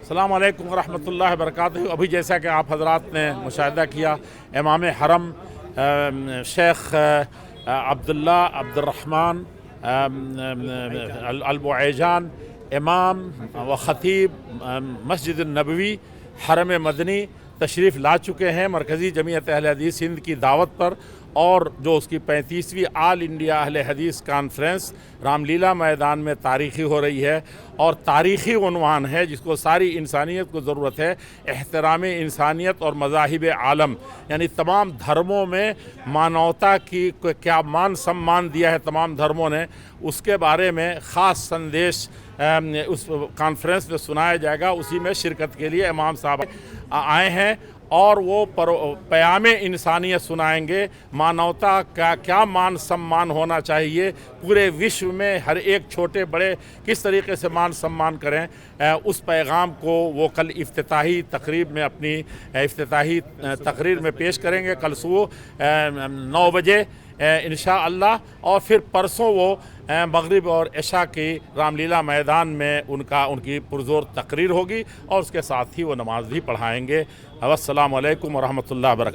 अस्सलाम वालेकुम वरहमतुल्लाहि वबरकातुहू। अभी जैसा कि आप हजरात ने मुशाहिदा किया, इमाम हरम शेख अब्दुल्ला अब्दुर्रहमान अल-बुऐजान इमाम व ख़तीब मस्जिद नबवी हरम मदनी तशरीफ़ ला चुके हैं मरकज़ी जमीयत अहले हदीस हिंद की दावत पर। और जो उसकी 35वीं आल इंडिया अहले हदीस कॉन्फ्रेंस रामलीला मैदान में तारीख़ी हो रही है और तारीख़ी उन्वान है जिसको सारी इंसानियत को ज़रूरत है, एहतराम इंसानियत और मज़ाहिब आलम, यानी तमाम धर्मों में मानवता की क्या मान सम्मान दिया है तमाम धर्मों ने, उसके बारे में ख़ास संदेश उस कॉन्फ्रेंस में सुनाया जाएगा। उसी में शिरकत के लिए इमाम साहब आए हैं और वो प्याम इंसानियत सुनाएंगे। मानवता का क्या मान सम्मान होना चाहिए, पूरे विश्व में हर एक छोटे बड़े किस तरीके से मान सम्मान करें, उस पैगाम को वो कल इफ्तिताही तकरीब में अपनी इफ्तिताही तकरीर में पेश करेंगे कल सुबह 9 बजे इंशाअल्लाह। और फिर परसों वो मगरिब और इशा की रामलीला मैदान में उनकी पुरज़ोर तकरीर होगी और उसके साथ ही वो नमाज भी पढ़ाएंगे। अस्सलामु अलैकुम वरहमतुल्लाहि वबरकातुहू।